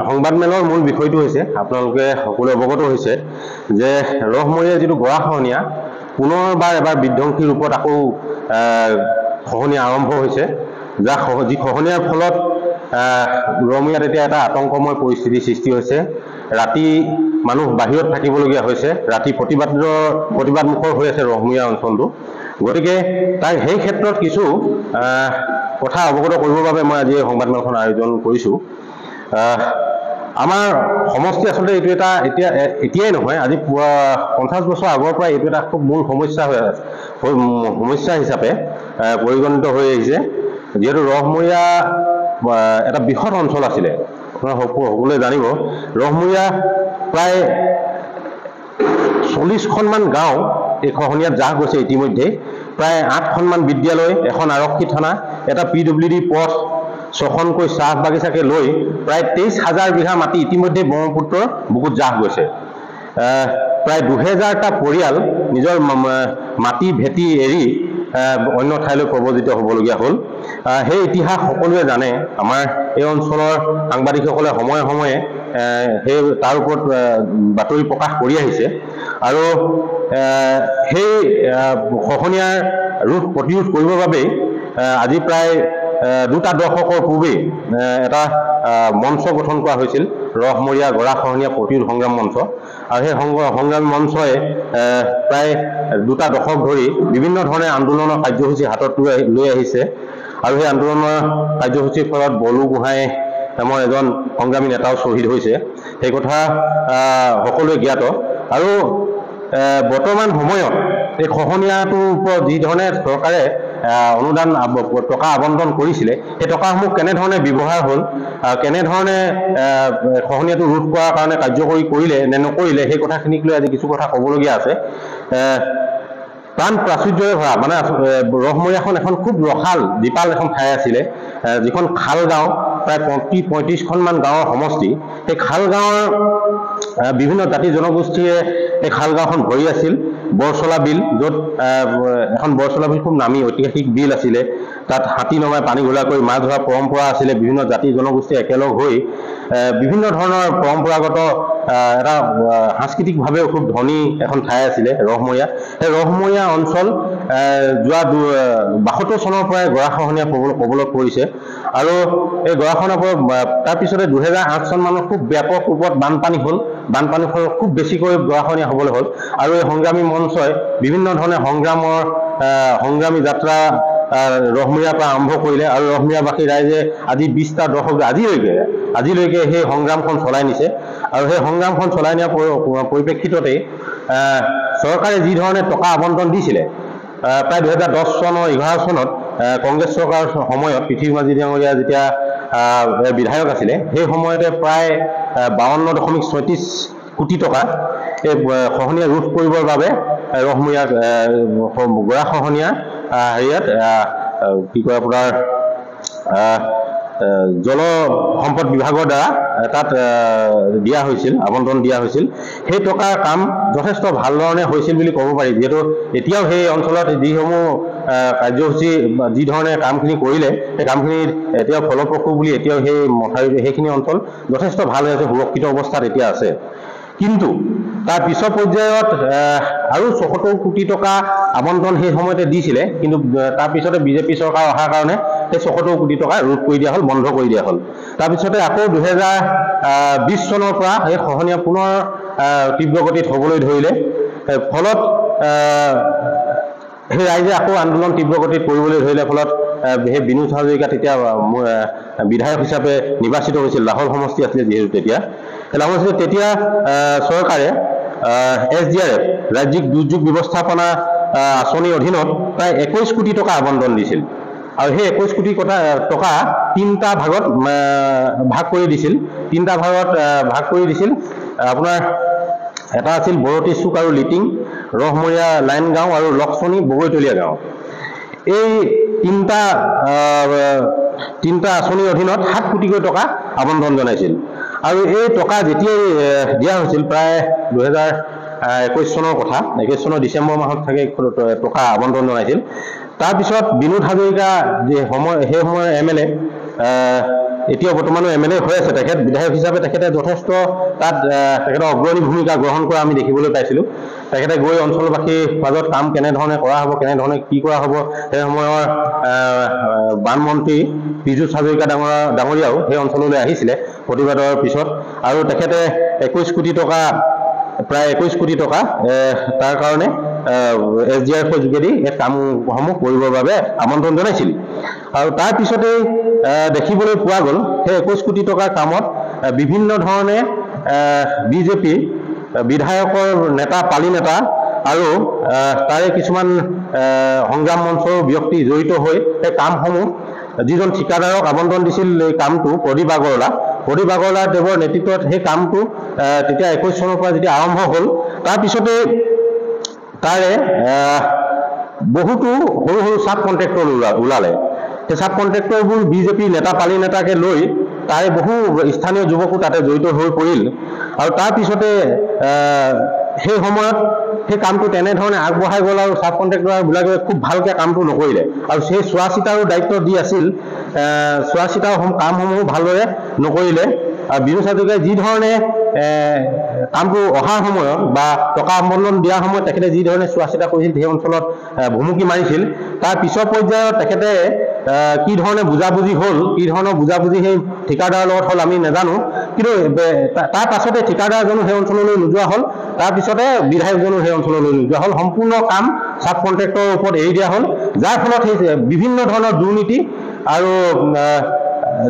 সংবাদমেলৰ মূল বিষয়টো হৈছে আপোনালোকে সকলো অৱগত হৈছে যে ৰহমৰীয়া যিটো গৰাখহনীয়া পুনৰবাৰ এবাৰ বিধ্বংসী ৰূপত আকৌ খহনীয়া আৰম্ভ হৈছে যি খহনীয়াৰ ফলত ৰহমৰীয়াত এতিয়া এটা আতংকময় পৰিস্থিতিৰ সৃষ্টি হৈছে ৰাতি মানুহ বাহিৰত থাকিবলগীয়া হৈছে ৰাতি প্ৰতিবাদমুখৰ হৈ আছে ৰহমৰীয়া অঞ্চলটো গতিকে তাই সেই ক্ষেত্ৰত কিছু কথা অৱগত কৰিবৰ বাবে মই আজি সংবাদমেলখন আয়োজন কৰিছোঁ আমাৰ সমষ্টি আসলে এইটো এটা এতিয়াই নহয় আজি 50 বছৰ আগৰ পৰা এইটো এটা খুব মূল সমস্যা হিচাপে পৰিগণিত হৈ আহিছে যেহেতু ৰহমৰীয়া এটা বৃহৎ অঞ্চল আছিলে আপোনাৰা সকলোৱে জানিব ৰহমৰীয়া প্ৰায় 40খনমান গাঁও এই খহনীয়াত জাহ গৈছে ইতিমধ্যে প্ৰায় 8খনমান বিদ্যালয় এখন আৰক্ষী থানা এটা পিডব্লিউডি পথ 6খনকৈ চাহ বাগিচাকে লৈ প্ৰায় 23,000 বিঘা মাটি ইতিমধ্যে ব্ৰহ্মপুত্ৰৰ বুকুত জাহ গৈছে প্ৰায় 2000টা পৰিয়াল নিজৰ মাটি ভেটি এৰি অন্য ঠাইলৈ প্ৰব্ৰজিত হ'বলগীয়া হ'ল সেই ইতিহাস সকলোৱে জানে আমাৰ এই অঞ্চলৰ সাংবাদিকসকলে সময়ে সময়ে সেই তাৰ ওপৰত বাতৰি প্ৰকাশ কৰি আহিছে আৰু সেই খহনীয়াৰ ৰোধ প্ৰতিৰোধ কৰিবৰ বাবে আজি প্ৰায় দুটা দশকৰ পূৰ্বে এটা মঞ্চ গঠন কৰা হৈছিল ৰহমৰীয়া গৰাখহনীয়া প্ৰতিৰোধ সংগ্ৰাম মঞ্চ আৰু সেই সংগ্ৰাম মঞ্চই প্ৰায় দুটা দশক ধৰি বিভিন্ন ধৰণে আন্দোলনৰ কাৰ্যসূচী হাতত লৈ আহিছে আৰু সেই আন্দোলনৰ কাৰ্যসূচীৰ ফলত বলু গোহাঁই নামৰ এজন সংগ্ৰামী নেতাও শ্বহীদ হৈছে সেই কথা সকলোৱে জ্ঞাত আৰু বৰ্তমান সময়ত এই খহনীয়াটোৰ ওপৰত যি ধৰণে চৰকাৰে অনুদান টকা আবণ্টন কৰিছিলে সেই টকাসমূহ কেনেধৰণে ব্যৱহাৰ হ'ল কেনেধৰণে খহনীয়াটো ৰোধ কৰাৰ কাৰণে কাৰ্যকৰী কৰিলে নে নকৰিলে সেই কথাখিনিক লৈ আজি কিছু কথা ক'বলগীয়া আছে প্ৰাণ প্ৰাচুৰ্যৰে ভৰা মানে ৰহমৰীয়াখন এখন খুব ৰসাল দীপাল এখন ঠাই আছিলে যিখন খাল গাঁও প্ৰায় 35খনমান গাঁৱৰ সমষ্টি সেই খাল গাঁৱৰ বিভিন্ন জাতি জনগোষ্ঠীয়ে এই খাল গাঁওখন ভৰি আছিল বৰচলা বিল য'ত এখন বৰচলা বিল খুব নামী ঐতিহাসিক বিল আছিলে তাত হাতী নমাই পানী ঘোলা কৰি মাছ ধৰা পৰম্পৰা আছিলে বিভিন্ন জাতি জনগোষ্ঠী একেলগ হৈ বিভিন্ন ধৰণৰ পৰম্পৰাগত এটা সাংস্কৃতিকভাৱেও খুব ধনী এখন ঠাই আছিলে ৰহমৰীয়া সেই ৰহমৰীয়া অঞ্চল যোৱা 72 চনৰ পৰাই গৰাখহনীয়া কবলত পৰিছে আৰু এই গৰাখহনীয়াৰ তাৰপিছতে 2008 চন মানত খুব ব্যাপক ৰূপত বানপানী হ'ল বানপানীৰ ফলত খুব বেছিকৈ গৰাখহনীয়া হ'বলৈ হ'ল আৰু এই সংগ্ৰামী মঞ্চই বিভিন্ন ধৰণে সংগ্ৰামী যাত্ৰা ৰহমৰীয়াৰ পৰা আৰম্ভ কৰিলে আৰু ৰহমৰীয়াবাসী ৰাইজে আজি 20টা দশক আজিলৈকে সেই সংগ্ৰামখন চলাই নিছে আৰু সেই সংগ্ৰামখন চলাই নিয়াৰ পৰিপ্ৰেক্ষিততে চৰকাৰে যি ধৰণে টকা আবণ্টন দিছিলে প্ৰায় 2010 চনৰ 11 চনত কংগ্ৰেছ চৰকাৰৰ সময়ত পৃথ্বীমাঝি ডাঙৰীয়া যেতিয়া বিধায়ক আছিলে সেই সময়তে প্ৰায় 52.36 কোটি টকা এই খহনীয়া ৰোধ কৰিবৰ বাবে ৰহমৰীয়া গৰাখহনীয়া হেৰিয়াত কি কয় আপোনাৰ জল সম্পদ বিভাগৰ দ্বাৰা তাত দিয়া হৈছিল আবণ্টন দিয়া হৈছিল সেই টকাৰ কাম যথেষ্ট ভাল ধৰণে হৈছিল বুলি ক'ব পাৰি যেহেতু এতিয়াও সেই অঞ্চলত যিসমূহ কাৰ্যসূচী যি ধৰণে কামখিনি কৰিলে সেই কামখিনি এতিয়াও ফলপ্ৰসূ বুলি এতিয়াও সেই মথাউৰি সেইখিনি অঞ্চল যথেষ্ট ভাল হৈ আছে সুৰক্ষিত অৱস্থাত এতিয়া আছে কিন্তু তাৰ পিছৰ পৰ্যায়ত আৰু 74 কোটি টকা আবণ্টন সেই সময়তে দিছিলে কিন্তু তাৰ পিছতে বিজেপি চৰকাৰ অহাৰ কাৰণে সেই 74 কোটি টকা ৰোধ কৰি দিয়া হ'ল বন্ধ কৰি দিয়া হ'ল তাৰ পিছতে আকৌ 2020 চনৰ পৰা এই খহনীয়া পুনৰ তীব্ৰ গতিত হ'বলৈ ধৰিলে ফলত সেই ৰাইজে আকৌ আন্দোলন তীব্ৰ গতিত কৰিবলৈ ধৰিলে ফলত সেই বিনোদ হাজৰিকা তেতিয়া বিধায়ক হিচাপে নিৰ্বাচিত হৈছিল লাহোৰ সমষ্টি আছিলে যিহেতু তেতিয়া চৰকাৰে SDRF ৰাজ্যিক দুৰ্যোগ ব্যৱস্থাপনা আঁচনিৰ অধীনত প্ৰায় 21 কোটি টকা আবণ্টন দিছিল আৰু সেই 21 কোটি টকা তিনিটা ভাগত ভাগ কৰি দিছিল আপোনাৰ এটা আছিল বৰতি চুক আৰু লিটিং ৰহমৰীয়া লাইন গাঁও আৰু লক্ষ্মণী বগৈতলীয়া গাঁও এই তিনিটা আঁচনিৰ অধীনত 7 কোটিকৈ টকা আবণ্টন জনাইছিল আৰু এই টকা যেতিয়াই দিয়া হৈছিল প্ৰায় 2021 চনৰ কথা 21 চনৰ ডিচেম্বৰ মাহত থাকে টকা আবণ্টন জনাইছিল তাৰপিছত বিনোদ হাজৰিকা যে সেই সময়ৰ MLA এতিয়া বৰ্তমানো MLA হৈ আছে তেখেত বিধায়ক হিচাপে তেখেতে যথেষ্ট তাত তেখেতৰ অগ্ৰণী ভূমিকা গ্ৰহণ কৰা আমি দেখিবলৈ পাইছিলোঁ তেখেতে গৈ অঞ্চলবাসীৰ মাজত কাম কেনেধৰণে কৰা হ'ব কেনেধৰণে কি কৰা হ'ব সেই সময়ৰ বান মন্ত্ৰী পীযুষ হাজৰিকা ডাঙৰীয়াও সেই অঞ্চললৈ আহিছিলে প্ৰতিবাদৰ পিছত আৰু তেখেতে 21 কোটি টকা প্ৰায় 21 কোটি টকা তাৰ কাৰণে SDRFৰ যোগেদি এই কামসমূহ কৰিবৰ বাবে আমন্ত্ৰণ জনাইছিল আৰু তাৰ পিছতেই দেখিবলৈ পোৱা গ'ল সেই 21 কোটি টকাৰ কামত বিভিন্ন ধৰণে বিজেপি বিধায়কৰ নেতা পালি নেতা আৰু তাৰে কিছুমান সংগ্ৰাম মঞ্চৰ ব্যক্তি জড়িত হৈ এই কামসমূহ যিজন ঠিকাদাৰক আবণ্টন দিছিল এই কামটো প্ৰদীপ আগৰৱালা দেৱৰ নেতৃত্বত সেই কামটো তেতিয়া 21 চনৰ পৰা যেতিয়া আৰম্ভ হ'ল তাৰপিছতে তাৰে বহুতো সৰু সৰু সাব কণ্ট্ৰেক্টৰ ওলালে সেই সাব কণ্ট্ৰেক্টৰবোৰ বিজেপি নেতা পালি নেতাকে লৈ তাৰে বহু স্থানীয় যুৱকো তাতে জড়িত হৈ পৰিল আৰু তাৰপিছতে সেই সময়ত সেই কামটো তেনেধৰণে আগবঢ়াই গ'ল আৰু সাব কণ্ট্ৰেক্টৰবিলাকে খুব ভালকৈ কামটো নকৰিলে আৰু সেই চোৱা চিতাৰো দায়িত্ব দি আছিল চোৱা চিতাৰ কামসমূহ ভালদৰে নকৰিলে আৰু পীযুষ হাজৰিকাই যি ধৰণে কামটো অহাৰ সময়ত বা টকা আবণ্টন দিয়াৰ সময়ত তেখেতে যি ধৰণে চোৱা চিতা কৰিছিল সেই অঞ্চলত ভুমুকি মাৰিছিল তাৰ পিছৰ পৰ্যায়ত তেখেতে কি ধৰণে বুজাবুজি হ'ল কি ধৰণৰ বুজাবুজি সেই ঠিকাদাৰৰ লগত হ'ল আমি নাজানো কিন্তু তাৰ পাছতে ঠিকাদাৰজনো সেই অঞ্চললৈ নোযোৱা হ'ল তাৰপিছতে বিধায়কজনো সেই অঞ্চললৈ নোযোৱা হ'ল সম্পূৰ্ণ কাম সাব কণ্ট্ৰেক্টৰৰ ওপৰত এৰি দিয়া হ'ল যাৰ ফলত সেই বিভিন্ন ধৰণৰ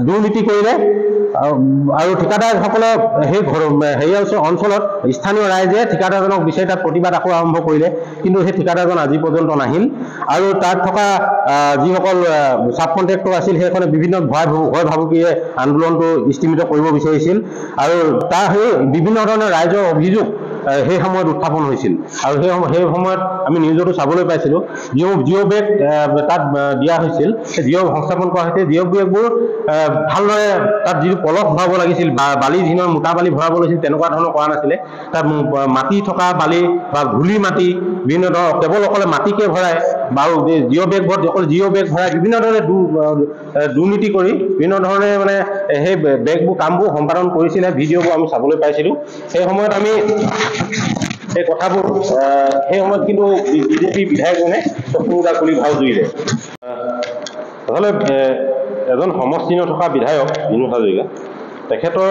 দুৰ্নীতি কৰিলে আৰু ঠিকাদাৰসকলে সেই অঞ্চলত স্থানীয় ৰাইজে ঠিকাদাৰজনক বিচাৰি তাত প্ৰতিবাদ আকৌ আৰম্ভ কৰিলে কিন্তু সেই ঠিকাদাৰজন আজি পৰ্যন্ত নাহিল আৰু তাত থকা যিসকল সাব কণ্ট্ৰেক্টৰ আছিল সেইখনে বিভিন্ন ভয় ভাবুকিৰে আন্দোলনটো স্থিমিত কৰিব বিচাৰিছিল আৰু তাৰ সেই বিভিন্ন ধৰণৰ ৰাইজৰ অভিযোগ সেই সময়ত উত্থাপন হৈছিল আৰু সেই সময়ত আমি নিউজতো চাবলৈ পাইছিলোঁ জিঅ' বেগ তাত দিয়া হৈছিল জিঅ' সংস্থাপন কৰা হৈছে জিঅ' বেগবোৰ ভালদৰে তাত যিটো পলস ভৰাব লাগিছিল বালি যিনৰ মোটা বালি ভৰাব লাগিছিল তেনেকুৱা ধৰণৰ কৰা নাছিলে তাত মাটি থকা বালি বা ধূলি মাটি বিভিন্ন ধৰণৰ কেৱল অকলে মাটিকে ভৰাই বাৰু জিঅ' বেগবোৰত অকল জিঅ' বেগ ভৰাই বিভিন্ন ধৰণে দুৰ্নীতি কৰি বিভিন্ন ধৰণে মানে সেই বেগবোৰ কামবোৰ সম্পাদন কৰিছিলে ভিডিঅ'বোৰ আমি চাবলৈ পাইছিলোঁ সেই সময়ত আমি এই কথাবোৰ সেই সময়ত কিন্তু বিজেপি বিধায়কজনে চকুমুদা খুলি ভাও জুৰিলে নহ'লে এজন সমষ্টি নথকা বিধায়ক পীযুষ হাজৰিকা তেখেতৰ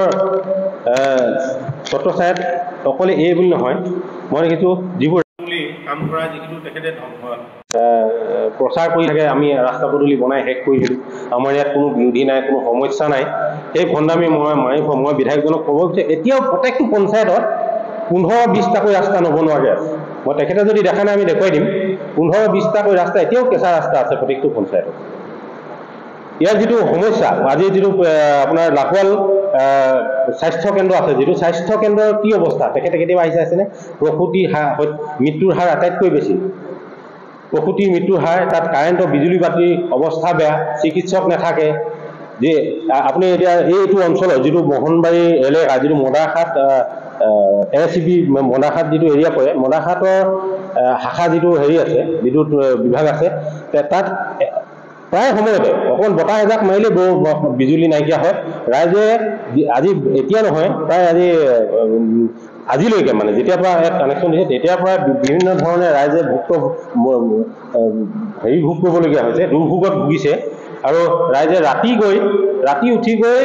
তত্ত্বচায়াত অকলে এই বুলি নহয় মই দেখিছোঁ যিবোৰ কাম কৰা যিটো তেখেতে প্ৰচাৰ কৰি থাকে আমি ৰাস্তা পদূলি বনাই শেষ কৰি দিলোঁ আমাৰ ইয়াত কোনো বিৰোধী নাই কোনো সমস্যা নাই সেই ভণ্ডামি মই বিধায়কজনক ক'ব বিচাৰোঁ এতিয়াও প্ৰত্যেকটো পঞ্চায়তত 15-20টাকৈ ৰাস্তা নবনোৱাকৈ আছে মই তেখেতে যদি দেখা নাই আমি দেখুৱাই দিম 15-20টাকৈ ৰাস্তা এতিয়াও কেঁচা ৰাস্তা আছে প্ৰত্যেকটো পঞ্চায়তত ইয়াৰ যিটো সমস্যা আজি যিটো আপোনাৰ লাহোৱাল স্বাস্থ্য কেন্দ্ৰ আছে যিটো স্বাস্থ্য কেন্দ্ৰৰ কি অৱস্থা তেখেতে কেতিয়াবা আহি চাইছেনে প্ৰসূতি মৃত্যুৰ হাৰ আটাইতকৈ বেছি প্ৰসূতি মৃত্যুৰ হাৰ তাত কাৰেণ্টৰ বিজুলী বাতিৰ অৱস্থা বেয়া চিকিৎসক নাথাকে যে আপুনি এতিয়া এইটো অঞ্চলৰ যিটো মোহনবাৰী এলেকা যিটো মদাৰখাট LCB মদাৰখাট যিটো এৰিয়া পৰে মদাৰখাটৰ শাখা যিটো হেৰি আছে বিদ্যুৎ বিভাগ আছে তাত প্ৰায় সময়তে অকণমান বতাহ এজাক মাৰিলে বিজুলী নাইকিয়া হয় ৰাইজে আজি এতিয়া নহয় প্ৰায় আজিলৈকে মানে যেতিয়াৰ পৰা ইয়াত কানেকশ্যন দিছে তেতিয়াৰ পৰা বিভিন্ন ধৰণে ৰাইজে ভোগ কৰিবলগীয়া হৈছে দুৰ্ভোগত ভুগিছে আৰু ৰাইজে ৰাতি উঠি গৈ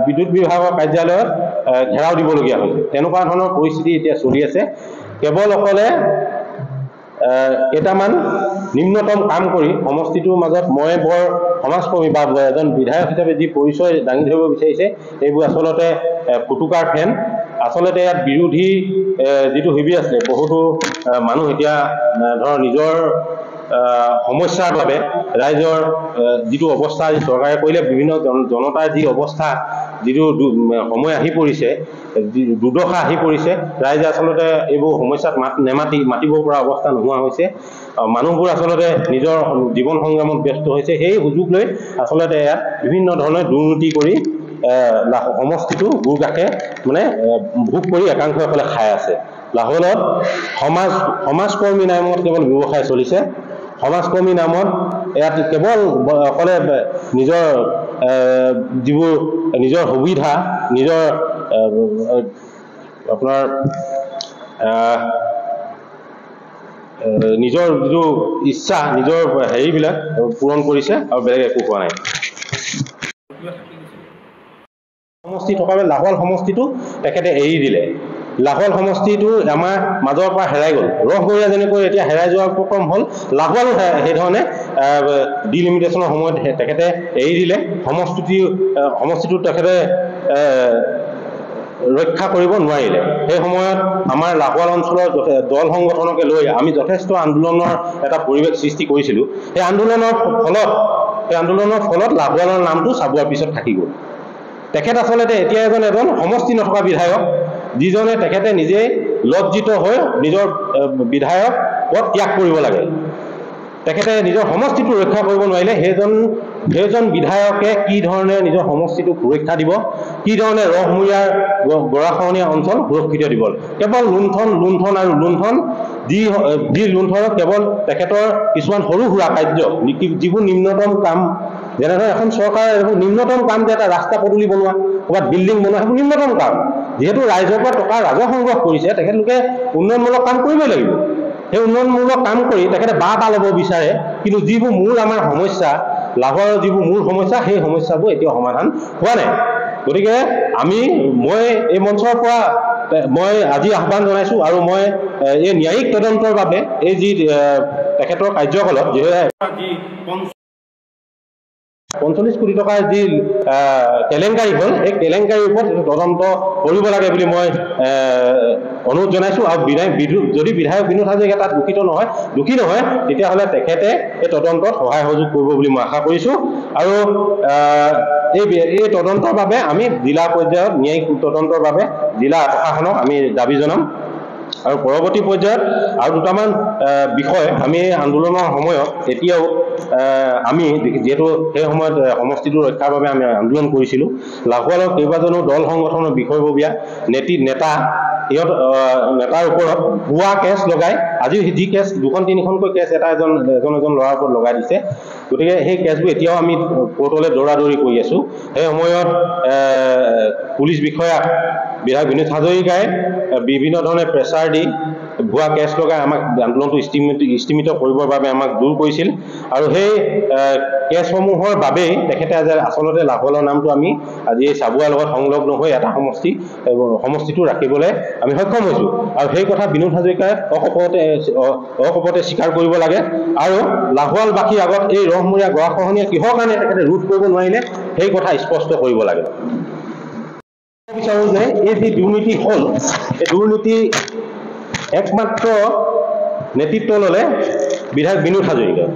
বিদ্যুৎ বিভাগৰ কাৰ্যালয়ত ঘেৰাও দিবলগীয়া হৈছে তেনেকুৱা ধৰণৰ পৰিস্থিতি এতিয়া চলি আছে কেৱল অকলে কেইটামান নিম্নতম কাম কৰি সমষ্টিটোৰ মাজত মই বৰ সমাজকৰ্মী বা এজন বিধায়ক হিচাপে যি পৰিচয় দাঙি ধৰিব বিচাৰিছে এইবোৰ আচলতে ফুটুকাৰ ফেন আচলতে ইয়াত বিৰোধী যিটো শিবিৰ আছে বহুতো মানুহ এতিয়া ধৰ নিজৰ সমস্যাৰ বাবে ৰাইজৰ যিটো অৱস্থা চৰকাৰে কৰিলে বিভিন্ন জনতাৰ যি অৱস্থা যিটো সময় আহি পৰিছে দুৰ্দশা আহি পৰিছে ৰাইজে আচলতে এইবোৰ সমস্যাত মাতিব পৰা অৱস্থা নোহোৱা হৈছে মানুহবোৰ আচলতে নিজৰ জীৱন সংগ্ৰামত ব্যস্ত হৈছে সেই সুযোগ লৈ আচলতে ইয়াত বিভিন্ন ধৰণে দুৰ্নীতি কৰি সমষ্টিটো গুৰ কাষে মানে ভোগ কৰি একাংশসকলে খাই আছে লাহোৱালত সমাজকৰ্মী নামত কেৱল ব্যৱসায় চলিছে সমাজকৰ্মী নামত ইয়াত কেৱল অকলে নিজৰ যিবোৰ নিজৰ সুবিধা নিজৰ আপোনাৰ নিজৰ যিটো ইচ্ছা নিজৰ হেৰিবিলাক পূৰণ কৰিছে আৰু বেলেগ একো হোৱা নাই। সমষ্টি থকা লাহোৱাল সমষ্টিটো তেখেতে এৰি দিলে। লাহোৱাল সমষ্টিটো আমাৰ মাজৰ পৰা হেৰাই গ'ল। ৰহমৰীয়া যেনেকৈ এতিয়া হেৰাই যোৱাৰ উপক্ৰম হ'ল, লাহোৱালো সেইধৰণে ডিলিমিটেশ্যনৰ সময়ত তেখেতে এৰি দিলে। সমষ্টিটো তেখেতে ৰক্ষা কৰিব নোৱাৰিলে। সেই সময়ত আমাৰ লাহোৱাল অঞ্চলৰ দল সংগঠনকে লৈ আমি যথেষ্ট আন্দোলনৰ এটা পৰিৱেশ সৃষ্টি কৰিছিলোঁ। সেই আন্দোলনৰ ফলত লাহোৱালৰ নামটো চাবুৱাৰ পিছত থাকি গ'ল। তেখেত আচলতে এতিয়া এজন সমষ্টি নথকা বিধায়ক, যিজনে তেখেতে নিজেই লজ্জিত হৈ নিজৰ বিধায়ক পদ ত্যাগ কৰিব লাগে। তেখেতে নিজৰ সমষ্টিটো ৰক্ষা কৰিব নোৱাৰিলে। সেইজন বিধায়কে কি ধৰণে নিজৰ সমষ্টিটোক সুৰক্ষা দিব, কি ধৰণে ৰহমৰীয়াৰ গৰাখহনীয়া অঞ্চল সুৰক্ষিত দিব। কেৱল লুণ্ঠন আৰু লুণ্ঠন, যি লুণ্ঠনক কেৱল তেখেতৰ কিছুমান সৰু সুৰা কাৰ্য, যিবোৰ নিম্নতম কাম, যেনেধৰণে এখন চৰকাৰৰ নিম্নতম কাম যে এটা ৰাস্তা পদূলি বনোৱা, ক'ৰবাত বিল্ডিং বনোৱা, সেইবোৰ নিম্নতম কাম। যিহেতু ৰাইজৰ পৰা টকা ৰাজহ সংগ্ৰহ কৰিছে, তেখেতলোকে উন্নয়নমূলক কাম কৰিবই লাগিব। সেই উন্নয়নমূলক কাম কৰি তেখেতে বাহ ল'ব বিচাৰে, কিন্তু যিবোৰ মূল আমাৰ সমস্যা, লাহোৱালৰ যিবোৰ মূল সমস্যা, সেই সমস্যাবোৰ এতিয়াও সমাধান হোৱা নাই। গতিকে মই এই মঞ্চৰ পৰা মই আজি আহ্বান জনাইছোঁ, আৰু মই এই ন্যায়িক তদন্তৰ বাবে এই যি তেখেতৰ কাৰ্যকলাপ, যি 45 কোটি টকাৰ যি কেলেংকাৰী হ'ল, এই কেলেংকাৰীৰ ওপৰত তদন্ত কৰিব লাগে বুলি মই অনুৰোধ জনাইছোঁ। আৰু যদি বিধায়ক বিনোদ হাজৰিকা তাত দোষী নহয়, তেতিয়াহ'লে তেখেতে এই তদন্তত সহায় সহযোগ কৰিব বুলি মই আশা কৰিছোঁ। আৰু এই তদন্তৰ বাবে আমি জিলা পৰ্যায়ত ন্যায়িক তদন্তৰ বাবে জিলা প্ৰশাসনক আমি দাবী জনাম। আৰু পৰৱৰ্তী পৰ্যায়ত আৰু দুটামান বিষয় আমি আন্দোলনৰ সময়ত এতিয়াও আমি যিহেতু সেই সময়ত সমষ্টিটো ৰক্ষাৰ বাবে আমি আন্দোলন কৰিছিলোঁ, লাহোৱালৰ কেইবাজনো দল সংগঠনৰ বিষয়ববীয়া নেতাৰ ওপৰত ভুৱা কেছ লগাই, আজি যি কেছ 2-3খনকৈ কেছ এজন ল'ৰাৰ ওপৰত লগাই দিছে। গতিকে সেই কেছবোৰ এতিয়াও আমি কোৰ্টলৈ দৌৰা-দৌৰি কৰি আছোঁ। সেই সময়ত পুলিচ বিষয়াক বিধায়ক বিনোদ হাজৰিকাই বিভিন্ন ধৰণে প্ৰেছাৰ দি ভুৱা কেছ লগাই আমাক আন্দোলনটো স্থিমিত কৰিবৰ বাবে আমাক জোৰ কৰিছিল। আৰু সেই কেছসমূহৰ বাবেই তেখেতে আচলতে লাহোৱালৰ নামটো আমি আজি এই চাবুৱাৰ লগত সংলগ্ন হৈ এটা সমষ্টিটো ৰাখিবলৈ আমি সক্ষম হৈছোঁ। আৰু সেই কথা বিনোদ হাজৰিকাই অকপটে স্বীকাৰ কৰিব লাগে। আৰু লাহোৱালবাসীৰ আগত এই ৰহমৰীয়া গৰাখহনীয়া কিহৰ কাৰণে তেখেতে ৰোধ কৰিব নোৱাৰিলে, সেই কথা স্পষ্ট কৰিব লাগে। বিচাৰোঁ যে এই যি দুৰ্নীতি হ'ল, এই দুৰ্নীতি একমাত্ৰ নেতৃত্ব ল'লে বিধায়ক বিনোদ হাজৰিকাই।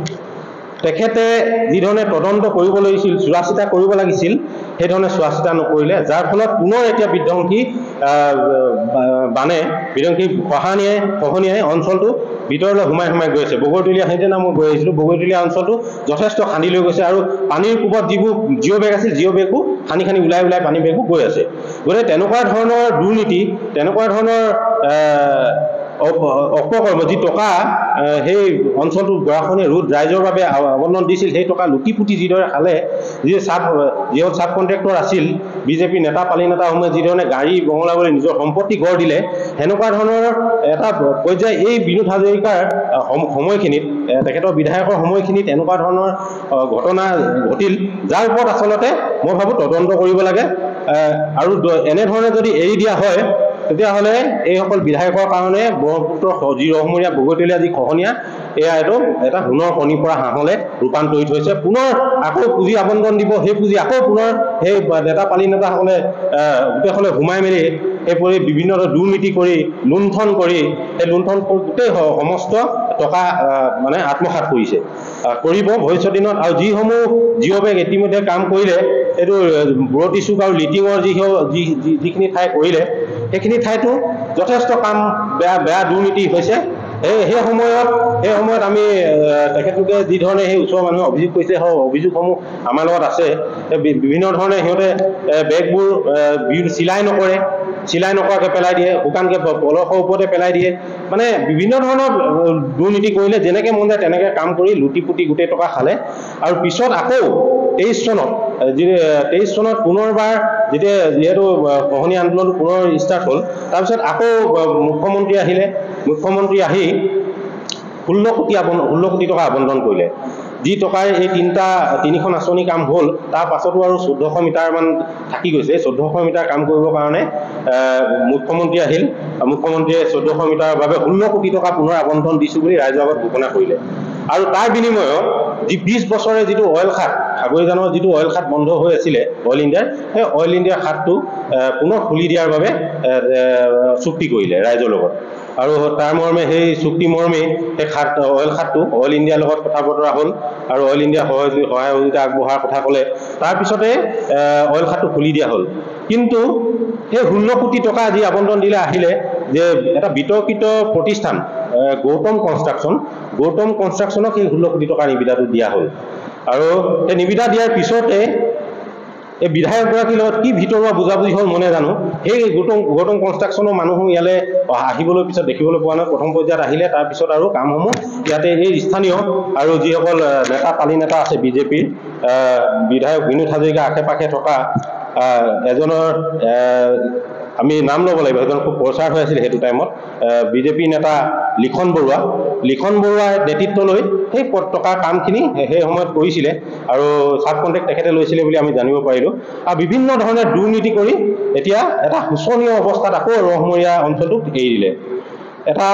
তেখেতে যিধৰণে তদন্ত কৰিব লাগিছিল, চোৱা চিতা কৰিব লাগিছিল, সেইধৰণে চোৱা চিতা নকৰিলে, যাৰ ফলত পুনৰ এতিয়া বিধ্বংসী খহনীয়াই অঞ্চলটো ভিতৰলৈ সোমাই গৈ আছে। বগৈতলীয়া, সেইদিনা মই গৈ আহিছিলোঁ, বগৈতলীয়া অঞ্চলটো যথেষ্ট খান্দি লৈ গৈছে, আৰু পানীৰ কোবত যিবোৰ জিঅ' বেগ আছিল, জিঅ' বেগো খান্দি ওলাই পানী বেগো গৈ আছে। গতিকে তেনেকুৱা ধৰণৰ দুৰ্নীতি, তেনেকুৱা ধৰণৰ অপকৰ্ম, যি টকা সেই অঞ্চলটোৰ গৰাখহনীয়া ৰোধ ৰাইজৰ বাবে আবণ্টন দিছিল, সেই টকা লুটি পুটি যিদৰে খালে, যিহত চাব কণ্ট্ৰেক্টৰ আছিল, বিজেপি নেতা পালি নেতাসমূহে যিধৰণে গাড়ী বঙলা কৰি নিজৰ সম্পত্তি গঢ় দিলে, সেনেকুৱা ধৰণৰ এটা পৰ্যায় এই বিনোদ হাজৰিকাৰ সময়খিনিত, তেখেতৰ বিধায়কৰ সময়খিনিত এনেকুৱা ধৰণৰ ঘটনা ঘটিল, যাৰ ওপৰত আচলতে মই ভাবোঁ তদন্ত কৰিব লাগে। আৰু এনেধৰণে যদি এৰি দিয়া হয়, তেতিয়াহ'লে এইসকল বিধায়কৰ কাৰণে ব্ৰহ্মপুত্ৰৰ যি ৰহমৰীয়া বগৈতলীয়া যি খহনীয়া, এয়া এটা সোণৰ কণী পৰা হাঁহলে ৰূপান্তৰিত হৈছে। পুনৰ আকৌ পুঁজি আবণ্টন দিব, সেই পুঁজি আকৌ পুনৰ সেই নেতা পালি নেতাসকলে গোটেইসকলে সোমাই মেলি সেইপৰি বিভিন্ন দুৰ্নীতি কৰি, লুণ্ঠন কৰি, সেই লুণ্ঠন গোটেই সমস্ত টকা আত্মসাৎ কৰিব ভৱিষ্যত দিনত। আৰু যিসমূহ জিঅ' বেগ ইতিমধ্যে কাম কৰিলে, এইটো বৰতি চুক আৰু লিটিঙৰ যিখিনি ঠাই কৰিলে, সেইখিনি ঠাইতো যথেষ্ট কাম বেয়া দুৰ্নীতি হৈছে। সেই সময়ত আমি তেখেতলোকে যি ধৰণে সেই ওচৰৰ মানুহে অভিযোগ কৰিছে অভিযোগসমূহ আমাৰ লগত আছে বিভিন্ন ধৰণে সিহঁতে বেগবোৰ চিলাই নকৰাকৈ পেলাই দিয়ে শুকানকৈ পলসৰ ওপৰতে পেলাই দিয়ে মানে বিভিন্ন ধৰণৰ দুৰ্নীতি কৰিলে যেনেকৈ মন যায় তেনেকৈ কাম কৰি লুটি পুটি গোটেই টকা খালে আৰু পিছত আকৌ 23 চনত পুনৰবাৰ যিহেতু খহনীয়া আন্দোলন পুনৰ ষ্টাৰ্ট হ'ল তাৰপিছত আকৌ মুখ্যমন্ত্ৰী আহি 16 কোটি টকা আবণ্টন কৰিলে যি টকাৰে এই তিনিখন আঁচনি কাম হ'ল তাৰ পাছতো আৰু 1400 মিটাৰমান থাকি গৈছে 1400 মিটাৰ কাম কৰিবৰ কাৰণে মুখ্যমন্ত্ৰী আহিল মুখ্যমন্ত্ৰীয়ে 1400 মিটাৰৰ বাবে 16 কোটি টকা পুনৰ আবণ্টন দিছোঁ বুলি ৰাইজৰ আগত ঘোষণা কৰিলে আৰু তাৰ বিনিময়ত যি 20 বছৰে যিটো অইল খাত সাগৰীজানৰ যিটো অইল খাত বন্ধ হৈ আছিলে অইল ইণ্ডিয়াৰ সেই অইল ইণ্ডিয়াৰ খাতটো পুনৰ খুলি দিয়াৰ বাবে চুক্তি কৰিলে ৰাইজৰ লগত আৰু তাৰ মৰ্মে সেই চুক্তি মৰ্মে সেই অইল খাতটো অইল ইণ্ডিয়াৰ লগত কথা বতৰা হ'ল আৰু অইল ইণ্ডিয়া সহযোগিতা আগবঢ়াৰ কথা ক'লে তাৰপিছতে অইল খাতটো খুলি দিয়া হ'ল কিন্তু সেই 16 কোটি টকা যি আবণ্টন দিলে আহিলে যে এটা বিতৰ্কিত প্ৰতিষ্ঠান গৌতম কনষ্ট্ৰাকশ্যনক সেই 16 কোটি টকাৰ নিবিদাটো দিয়া হ'ল আৰু সেই নিবিদা দিয়াৰ পিছতে এই বিধায়কগৰাকীৰ লগত কি ভিতৰুৱা বুজাবুজি হ'ল মই নাজানো সেই গৌতম কনষ্ট্ৰাকশ্যনৰ মানুহ ইয়ালৈ আহিবলৈ পিছত দেখিবলৈ পোৱা নাই প্ৰথম পৰ্যায়ত আহিলে তাৰপিছত আৰু কামসমূহ ইয়াতে এই স্থানীয় আৰু যিসকল পালি নেতা আছে বিজেপিৰ বিধায়ক বিনোদ হাজৰিকা আশে পাশে থকা এজনৰ আমি নাম ল'ব লাগিব সেইজন খুব প্ৰচাৰ হৈ আছিল সেইটো টাইমত বিজেপি নেতা লিখন বৰুৱাৰ নেতৃত্ব লৈ সেই টকাৰ কামখিনি সেই সময়ত কৰিছিলে আৰু চাব কণ্টেক্ট তেখেতে লৈছিলে বুলি আমি জানিব পাৰিলোঁ আৰু বিভিন্ন ধৰণে দুৰ্নীতি কৰি এতিয়া এটা শোচনীয় অৱস্থাত আকৌ ৰহমৰীয়া অঞ্চলটোক এৰি দিলে এটা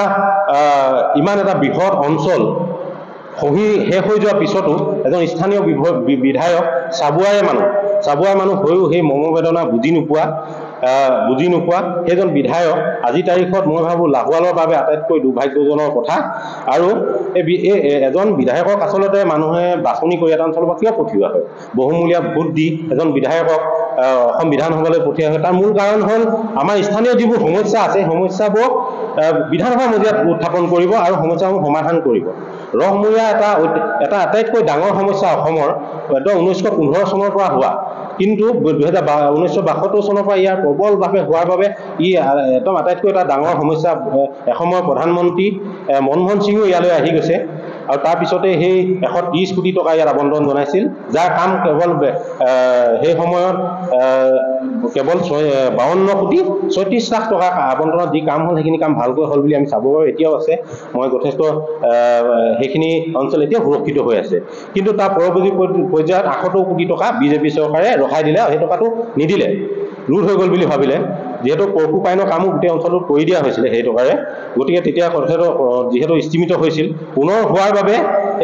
ইমান এটা বৃহৎ অঞ্চল শেষ হৈ যোৱাৰ পিছতো এজন স্থানীয় বিধায়ক চাবুৱাৰ মানুহ হৈও সেই মৰ্মবেদনা বুজি নোপোৱা সেইজন বিধায়ক আজি তাৰিখত মই ভাবোঁ লাহোৱালৰ বাবে আটাইতকৈ দুৰ্ভাগ্যজনক কথা আৰু এজন বিধায়কক আচলতে মানুহে বাছনি কৰি এটা অঞ্চলৰ পৰা কিয় পঠিওৱা হয় বহুমূলীয়া ভোট দি এজন বিধায়কক অসম বিধানসভালৈ পঠিওৱা হয় তাৰ মূল কাৰণ হ'ল আমাৰ স্থানীয় যিবোৰ সমস্যা আছে সমস্যাবোৰক বিধানসভা মজিয়াত উত্থাপন কৰিব আৰু সমস্যাসমূহ সমাধান কৰিব ৰহমূৰীয়া এটা আটাইতকৈ ডাঙৰ সমস্যা অসমৰ 1915 চনৰ পৰা হোৱা কিন্তু 1972 চনৰ পৰা ইয়াৰ প্ৰবলভাৱে হোৱাৰ বাবে একদম আটাইতকৈ এটা ডাঙৰ সমস্যা এসময়ৰ প্ৰধানমন্ত্ৰী মনমোহন সিঙো ইয়ালৈ আহি গৈছে আৰু তাৰপিছতে সেই 130 কোটি টকা ইয়াত আবণ্টন জনাইছিল যাৰ কাম কেৱল সেই সময়ত কেৱল 52 কোটি 36 লাখ টকা আবণ্টনত যি কাম হ'ল সেইখিনি কাম ভালকৈ হ'ল বুলি আমি চাব পাৰোঁ এতিয়াও আছে মই যথেষ্ট সেইখিনি অঞ্চল এতিয়া সুৰক্ষিত হৈ আছে কিন্তু তাৰ পৰৱৰ্তী পৰ্যায়ত 78 কোটি টকা বিজেপি চৰকাৰে ৰখাই দিলে আৰু সেই টকাটো নিদিলে ৰোধ হৈ গ'ল বুলি ভাবিলে যিহেতু পশুপাইনৰ কামো গোটেই অঞ্চলটোত কৰি দিয়া হৈছিলে সেই টকাৰে গতিকে তেতিয়া কথাটো যিহেতু স্থিমিত হৈছিল পুনৰ হোৱাৰ বাবে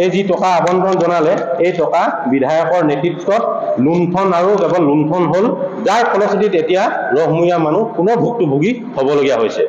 এই যি টকা আবণ্টন জনালে এই টকা বিধায়কৰ নেতৃত্বত লুণ্ঠন আৰু কেৱল লুণ্ঠন হ'ল যাৰ ফলশ্ৰুতিত এতিয়া ৰহমূৰীয়া মানুহ পুনৰ ভুক্তভোগী হ'বলগীয়া হৈছে